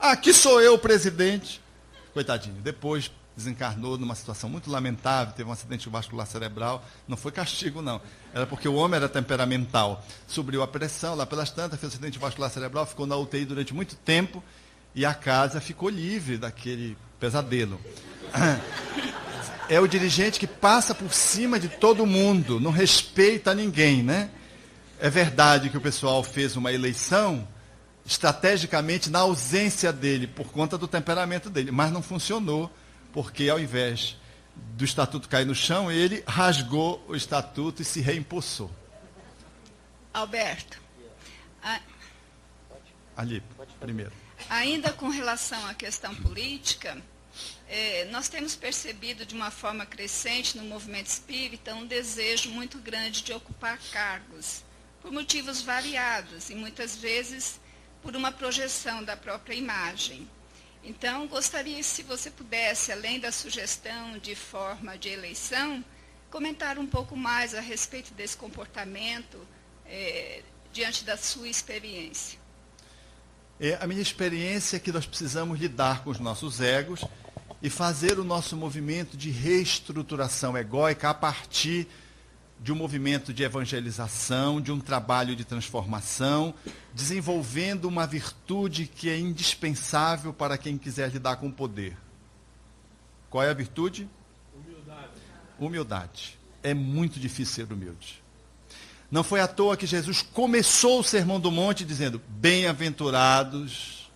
Aqui sou eu, presidente. Coitadinho. Depois desencarnou numa situação muito lamentável, teve um acidente vascular cerebral. Não foi castigo, não. Era porque o homem era temperamental. Subiu a pressão, lá pelas tantas, fez um acidente vascular cerebral, ficou na UTI durante muito tempo e a casa ficou livre daquele pesadelo. É o dirigente que passa por cima de todo mundo, não respeita ninguém, né? É verdade que o pessoal fez uma eleição estrategicamente na ausência dele, por conta do temperamento dele, mas não funcionou, porque ao invés do estatuto cair no chão, ele rasgou o estatuto e se reimpulsou. Alberto, Ali, primeiro. ainda com relação à questão política, nós temos percebido de uma forma crescente no movimento espírita um desejo muito grande de ocupar cargos, por motivos variados e muitas vezes por uma projeção da própria imagem. Então, gostaria, se você pudesse, além da sugestão de forma de eleição, comentar um pouco mais a respeito desse comportamento diante da sua experiência. A minha experiência é que nós precisamos lidar com os nossos egos e fazer o nosso movimento de reestruturação egóica a partir de um movimento de evangelização, de um trabalho de transformação, desenvolvendo uma virtude que é indispensável para quem quiser lidar com o poder. Qual é a virtude? Humildade. Humildade. É muito difícil ser humilde. Não foi à toa que Jesus começou o Sermão do Monte dizendo: bem-aventurados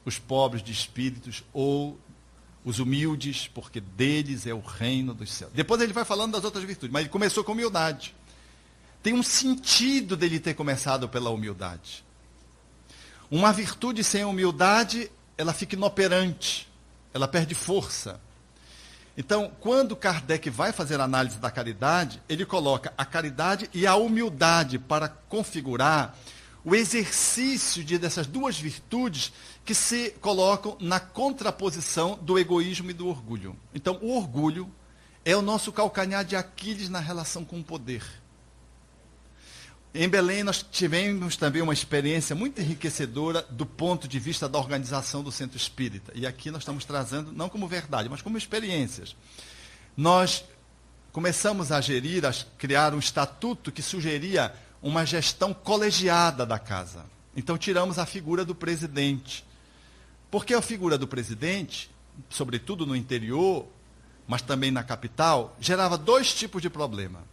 os pobres de espíritos ou os humildes, porque deles é o reino dos céus. Depois ele vai falando das outras virtudes, mas ele começou com humildade. Tem um sentido dele ter começado pela humildade. Uma virtude sem humildade, ela fica inoperante, ela perde força. Então, quando Kardec vai fazer a análise da caridade, ele coloca a caridade e a humildade para configurar o exercício dessas duas virtudes que se colocam na contraposição do egoísmo e do orgulho. Então, o orgulho é o nosso calcanhar de Aquiles na relação com o poder. Em Belém, nós tivemos também uma experiência muito enriquecedora do ponto de vista da organização do Centro Espírita. E aqui nós estamos trazendo, não como verdade, mas como experiências. Nós começamos a criar um estatuto que sugeria uma gestão colegiada da casa. Então, tiramos a figura do presidente. Porque a figura do presidente, sobretudo no interior, mas também na capital, gerava dois tipos de problema.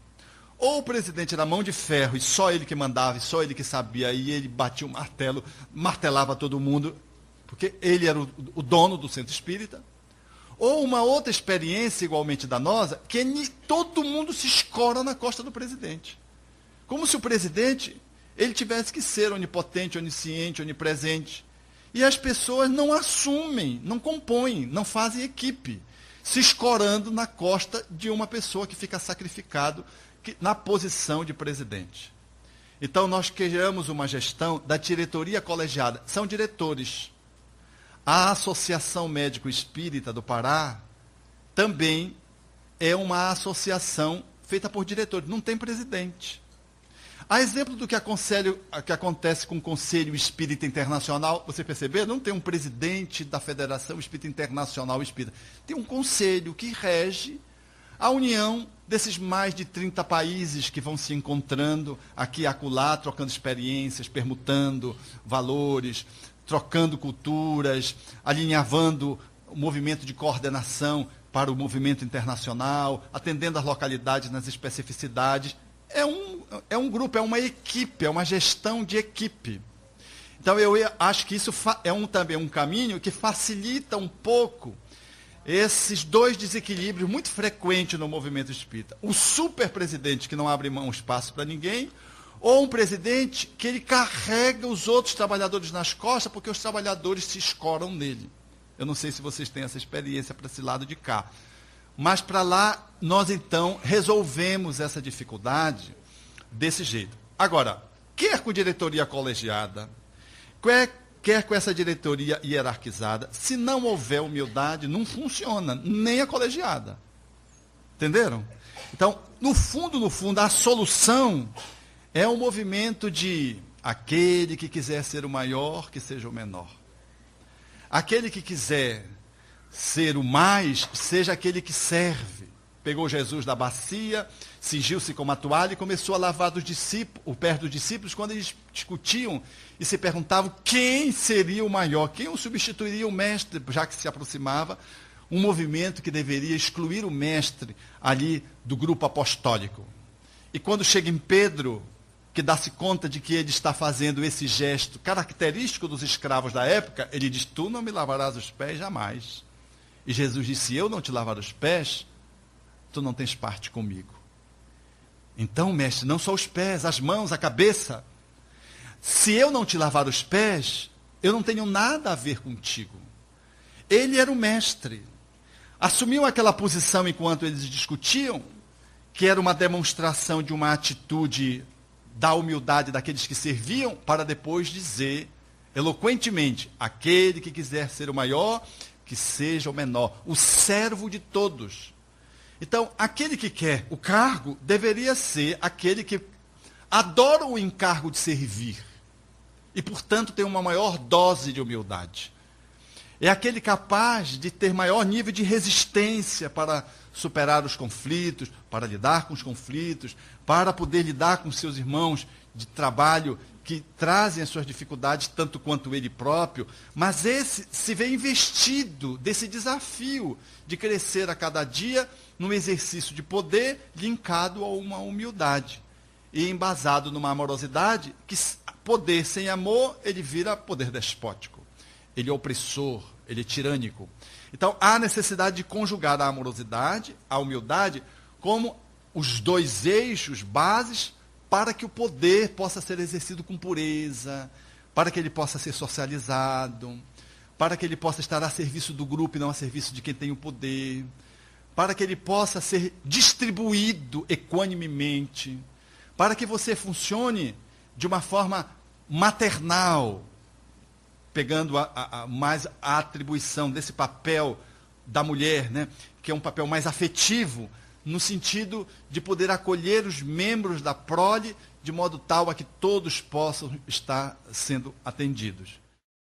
Ou o presidente era mão de ferro e só ele que mandava, e só ele que sabia, e ele batia o martelo, martelava todo mundo, porque ele era o dono do centro espírita. Ou uma outra experiência igualmente danosa, que todo mundo se escora na costa do presidente. Como se o presidente ele tivesse que ser onipotente, onisciente, onipresente. E as pessoas não assumem, não compõem, não fazem equipe, se escorando na costa de uma pessoa que fica sacrificado na posição de presidente. Então, nós criamos uma gestão da diretoria colegiada. São diretores. A Associação Médico Espírita do Pará também é uma associação feita por diretores. Não tem presidente. A exemplo do que acontece com o Conselho Espírita Internacional, você percebeu? Não tem um presidente da Federação Espírita Internacional Espírita. Tem um conselho que rege a união desses mais de 30 países que vão se encontrando aqui e acolá, trocando experiências, permutando valores, trocando culturas, alinhavando o movimento de coordenação para o movimento internacional, atendendo as localidades nas especificidades. É um grupo, é uma equipe, é uma gestão de equipe. Então, eu acho que isso também um caminho que facilita um pouco esses dois desequilíbrios muito frequentes no movimento espírita. O superpresidente que não abre mão espaço para ninguém, ou um presidente que ele carrega os outros trabalhadores nas costas porque os trabalhadores se escoram nele. Eu não sei se vocês têm essa experiência para esse lado de cá. Mas para lá, nós então resolvemos essa dificuldade desse jeito. Agora, quer com diretoria colegiada, quer com essa diretoria hierarquizada, se não houver humildade, não funciona, nem a colegiada. Entenderam? Então, no fundo, a solução é um movimento de aquele que quiser ser o maior, que seja o menor. aquele que quiser ser o mais, seja aquele que serve. Pegou Jesus da bacia, cingiu-se com uma toalha e começou a lavar o pé dos discípulos quando eles discutiam e se perguntavam quem seria o maior, quem o substituiria o mestre, já que se aproximava um movimento que deveria excluir o mestre ali do grupo apostólico. E quando chega em Pedro, que dá-se conta de que ele está fazendo esse gesto característico dos escravos da época, ele diz: tu não me lavarás os pés jamais. E Jesus disse: se eu não te lavar os pés, tu não tens parte comigo. Então, mestre, não só os pés, as mãos, a cabeça. Se eu não te lavar os pés, eu não tenho nada a ver contigo. Ele era o mestre. Assumiu aquela posição enquanto eles discutiam, que era uma demonstração de uma atitude da humildade daqueles que serviam, para depois dizer eloquentemente: aquele que quiser ser o maior, que seja o menor, o servo de todos. Então, aquele que quer o cargo deveria ser aquele que adora o encargo de servir e, portanto, tem uma maior dose de humildade. É aquele capaz de ter maior nível de resistência para superar os conflitos, para lidar com os conflitos, para poder lidar com seus irmãos de trabalho que trazem as suas dificuldades tanto quanto ele próprio, mas esse se vê investido desse desafio de crescer a cada dia num exercício de poder linkado a uma humildade e embasado numa amorosidade, que poder sem amor, ele vira poder despótico. Ele é opressor, ele é tirânico. Então, há necessidade de conjugar a amorosidade, a humildade, como os dois eixos, bases, para que o poder possa ser exercido com pureza, para que ele possa ser socializado, para que ele possa estar a serviço do grupo e não a serviço de quem tem o poder, para que ele possa ser distribuído equanimemente, para que você funcione de uma forma maternal, pegando mais a atribuição desse papel da mulher, né, que é um papel mais afetivo, no sentido de poder acolher os membros da prole de modo tal a que todos possam estar sendo atendidos.